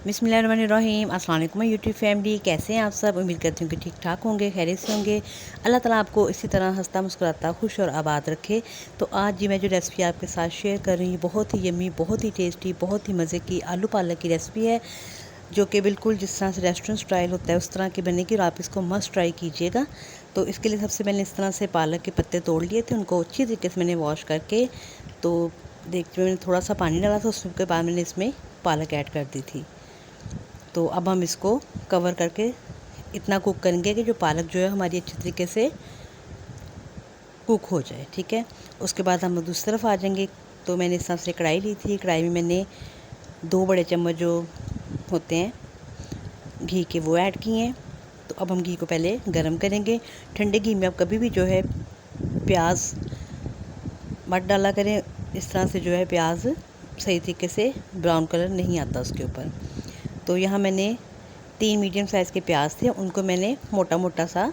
बिस्मिल्लाहिर्रहमानिर्रहीम। अस्सलाम वालेकुम यूट्यूब फैमिली, कैसे हैं आप सब। उम्मीद करती हूँ कि ठीक ठाक होंगे, खैरियत से होंगे। अल्लाह ताला आपको इसी तरह हंसता मुस्कुराता खुश और आबाद रखे। तो आज जी मैं जो रेसिपी आपके साथ शेयर कर रही हूँ बहुत ही यम्मी, बहुत ही टेस्टी, बहुत ही मज़े की आलू पालक की रेसिपी है, जो कि बिल्कुल जिस तरह से रेस्टोरेंट स्टाइल होता है उस तरह की बनेगी और आप इसको मस्ट ट्राई कीजिएगा। तो इसके लिए सबसे मैंने इस तरह से पालक के पत्ते तोड़ लिए थे, उनको अच्छी तरीके से मैंने वॉश करके तो देखिए मैंने थोड़ा सा पानी डाला था, उसके बाद मैंने इसमें पालक ऐड कर दी थी। तो अब हम इसको कवर करके इतना कुक करेंगे कि जो पालक जो है हमारी अच्छी तरीके से कुक हो जाए, ठीक है। उसके बाद हम दूसरी तरफ आ जाएंगे। तो मैंने इस तरह से कढ़ाई ली थी, कढ़ाई में मैंने 2 बड़े चम्मच जो होते हैं घी के वो ऐड किए हैं। तो अब हम घी को पहले गरम करेंगे। ठंडे घी में आप कभी भी जो है प्याज मत डाला करें, इस तरह से जो है प्याज सही तरीके से ब्राउन कलर नहीं आता उसके ऊपर। तो यहाँ मैंने 3 मीडियम साइज़ के प्याज थे, उनको मैंने मोटा मोटा सा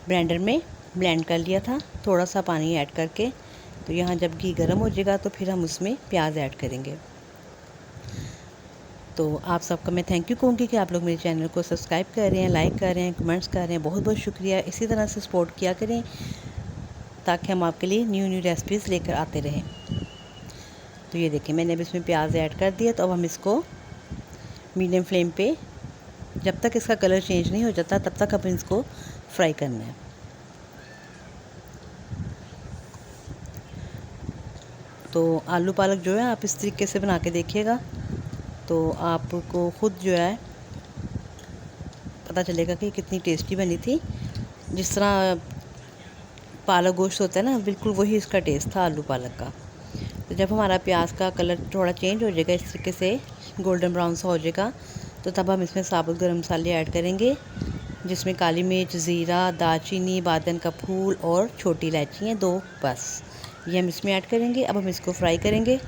ब्लेंडर में ब्लेंड कर लिया था, थोड़ा सा पानी ऐड करके। तो यहाँ जब घी गर्म हो जाएगा तो फिर हम उसमें प्याज ऐड करेंगे। तो आप सबका मैं थैंक यू कहूँगी कि आप लोग मेरे चैनल को सब्सक्राइब कर रहे हैं, लाइक कर रहे हैं, कमेंट्स कर रहे हैं। बहुत बहुत शुक्रिया। इसी तरह से सपोर्ट किया करें ताकि हम आपके लिए न्यू न्यू रेसिपीज़ लेकर आते रहें। तो ये देखिए मैंने अब इसमें प्याज ऐड कर दिया। तो अब हम इसको मीडियम फ्लेम पे जब तक इसका कलर चेंज नहीं हो जाता तब तक अपन इसको फ्राई करना है। तो आलू पालक जो है आप इस तरीके से बना के देखिएगा, तो आपको खुद जो है पता चलेगा कि कितनी टेस्टी बनी थी। जिस तरह पालक गोश्त होता है ना, बिल्कुल वही इसका टेस्ट था आलू पालक का। तो जब हमारा प्याज का कलर थोड़ा चेंज हो जाएगा, इस तरीके से गोल्डन ब्राउन सा हो जाएगा, तो तब हम इसमें साबुत गरम मसाले ऐड करेंगे, जिसमें काली मिर्च, ज़ीरा, दालचीनी, बादन का फूल और छोटी इलायची हैं 2 बस, ये हम इसमें ऐड करेंगे। अब हम इसको फ्राई करेंगे।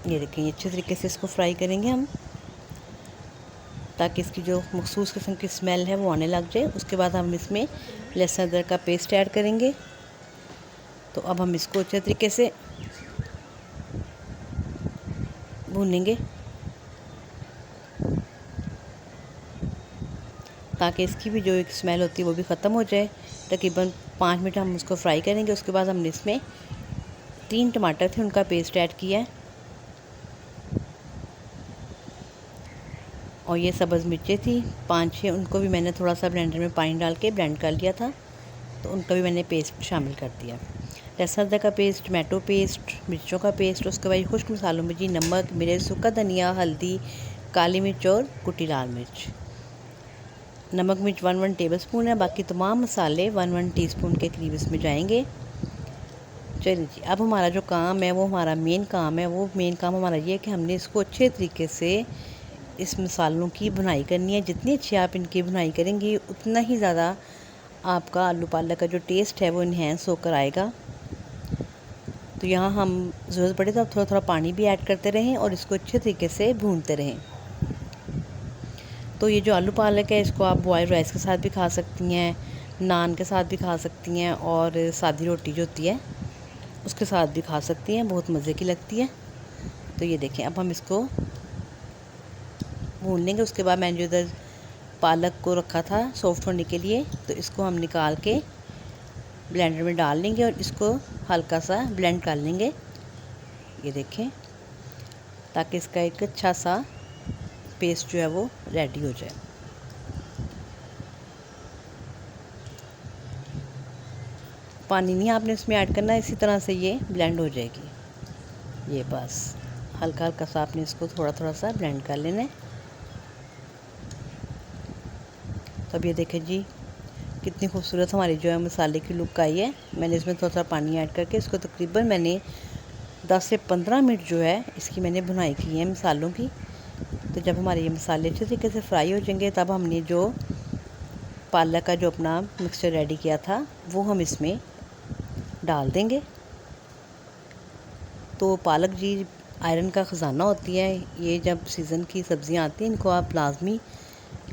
ये देखिए अच्छे तरीके से इसको फ्राई करेंगे हम, ताकि इसकी जो मखसूस किस्म की स्मेल है वो आने लग जाए। उसके बाद हम इसमें लहसुन अदरक का पेस्ट ऐड करेंगे। तो अब हम इसको अच्छे तरीके से भूनेंगे ताकि इसकी भी जो एक स्मेल होती है वो भी ख़त्म हो जाए। तकरीबन 5 मिनट हम उसको फ्राई करेंगे। उसके बाद हमने इसमें 3 टमाटर थे, उनका पेस्ट ऐड किया है, और ये सब्ज़ मिर्चें थी 5-6, उनको भी मैंने थोड़ा सा ब्लेंडर में पानी डाल के ब्लेंड कर लिया था, तो उनका भी मैंने पेस्ट शामिल कर दिया। लहसुन अदरक का पेस्ट, टमाटो पेस्ट, मिर्चों का पेस्ट, उसके बाद खुश्क मसालों में जी नमक, मिर्च, सूखा धनिया, हल्दी, काली मिर्च और कुटी लाल मिर्च। नमक मिर्च 1 टेबल स्पून है, बाकी तमाम मसाले 1 टीस्पून के करीब इसमें जाएंगे। चलिए जी, अब हमारा जो काम है वो हमारा मेन काम है। वो मेन काम हमारा ये है कि हमने इसको अच्छे तरीके से इस मसालों की भुनाई करनी है। जितनी अच्छी आप इनकी भुनाई करेंगी उतना ही ज़्यादा आपका आलू पालक का जो टेस्ट है वो इन्हेंस होकर आएगा। तो यहाँ हम ज़रूरत पड़े तो आप थोड़ा थोड़ा पानी भी ऐड करते रहें और इसको अच्छे तरीके से भूनते रहें। तो ये जो आलू पालक है इसको आप बॉयल राइस के साथ भी खा सकती हैं, नान के साथ भी खा सकती हैं, और सादी रोटी जो होती है उसके साथ भी खा सकती हैं, बहुत मज़े की लगती है। तो ये देखें अब हम इसको भून लेंगे। उसके बाद मैंने जो इधर पालक को रखा था सॉफ्ट होने के लिए, तो इसको हम निकाल के ब्लेंडर में डाल लेंगे और इसको हल्का सा ब्लेंड कर लेंगे। ये देखें, ताकि इसका एक अच्छा सा पेस्ट जो है वो रेडी हो जाए। पानी नहीं आपने इसमें ऐड करना, इसी तरह से ये ब्लेंड हो जाएगी। ये बस हल्का हल्का सा आपने इसको थोड़ा थोड़ा सा ब्लेंड कर लेना है। तो अब ये देखें जी कितनी खूबसूरत हमारी जो है मसाले की लुक आई है। मैंने इसमें थोड़ा सा पानी ऐड करके इसको तकरीबन मैंने 10 से 15 मिनट जो है इसकी मैंने भुनाई की है मसालों की। तो जब हमारे ये मसाले अच्छे तरीके से फ्राई हो जाएंगे तब हमने जो पालक का जो अपना मिक्सचर रेडी किया था वो हम इसमें डाल देंगे। तो पालक जी आयरन का ख़जाना होती है। ये जब सीज़न की सब्ज़ियां आती हैं इनको आप लाजमी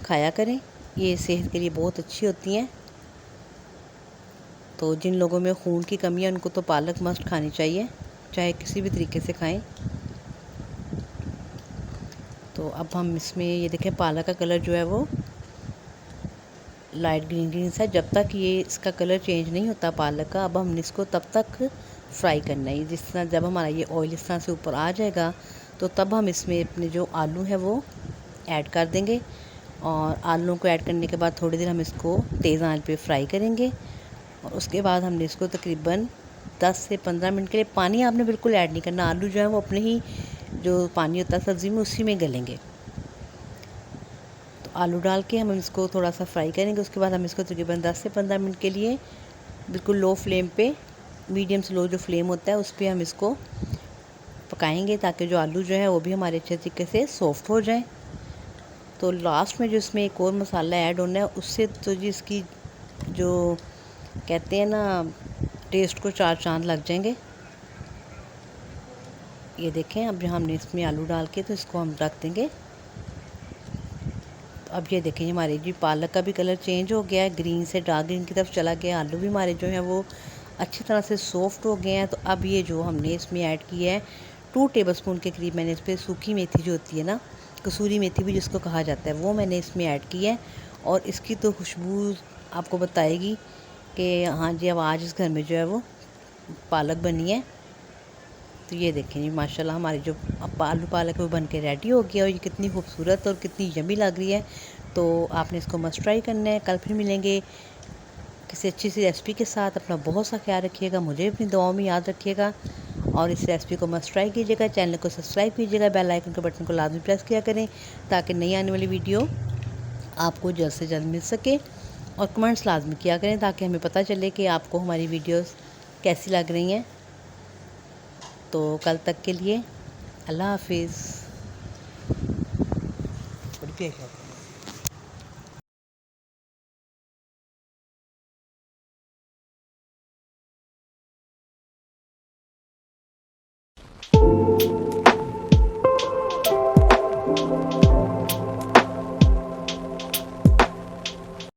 खाया करें, ये सेहत के लिए बहुत अच्छी होती हैं। तो जिन लोगों में खून की कमी है उनको तो पालक मस्ट खानी चाहिए। चाहे किसी भी तरीके से खाएं। तो अब हम इसमें ये देखें पालक का कलर जो है वो लाइट ग्रीन ग्रीन सा, जब तक ये इसका कलर चेंज नहीं होता पालक का, अब हमने इसको तब तक फ्राई करना है। जिस तरह जब हमारा ये ऑयल इस तरह से ऊपर आ जाएगा तो तब हम इसमें अपने जो आलू है वो ऐड कर देंगे। और आलू को ऐड करने के बाद थोड़ी देर हम इसको तेज़ आंच पे फ्राई करेंगे। और उसके बाद हमने इसको तकरीबन 10 से 15 मिनट के लिए, पानी आपने बिल्कुल ऐड नहीं करना, आलू जो है वो अपने ही जो पानी होता है सब्ज़ी में उसी में गलेंगे। तो आलू डाल के हम इसको थोड़ा सा फ्राई करेंगे। उसके बाद हम इसको तकरीबन 10 से 15 मिनट के लिए बिल्कुल लो फ्लेम पे, मीडियम से लो जो फ्लेम होता है उस पर हम इसको पकाएंगे, ताकि जो आलू जो है वो भी हमारे अच्छे तरीके से सॉफ्ट हो जाए। तो लास्ट में जो इसमें एक और मसाला ऐड होना है, उससे तो जी इसकी जो कहते हैं ना टेस्ट को चार चांद लग जाएंगे। ये देखें अब जो हमने इसमें आलू डाल के तो इसको हम रख देंगे। तो अब ये देखें हमारे जी पालक का भी कलर चेंज हो गया है, ग्रीन से डार्क ग्रीन की तरफ चला गया। आलू भी हमारे जो है वो अच्छी तरह से सॉफ्ट हो गए हैं। तो अब ये जो हमने इसमें ऐड किया है 2 टेबलस्पून के करीब मैंने इस पर सूखी मेथी जो होती है ना, कसूरी मेथी भी जिसको कहा जाता है, वो मैंने इसमें ऐड की है। और इसकी तो खुशबू आपको बताएगी कि हाँ जी अब आज इस घर में जो है वो पालक बनी है। तो ये देखें जी माशाल्लाह हमारी जो आलू पालक है वो बन के रेडी हो गया और ये कितनी खूबसूरत और कितनी यमी लग रही है। तो आपने इसको मस्ट ट्राई करना है। कल फिर मिलेंगे किसी अच्छी सी रेसिपी के साथ। अपना बहुत सा ख्याल रखिएगा, मुझे अपनी दुआओं में याद रखिएगा और इस रेसिपी को मस्ट ट्राई कीजिएगा। चैनल को सब्सक्राइब कीजिएगा, बेल आइकन के बटन को लाजमी प्रेस किया करें ताकि नई आने वाली वीडियो आपको जल्द से जल्द मिल सके। और कमेंट्स लाजमी किया करें ताकि हमें पता चले कि आपको हमारी वीडियोस कैसी लग रही हैं। तो कल तक के लिए अल्लाह हाफिज़।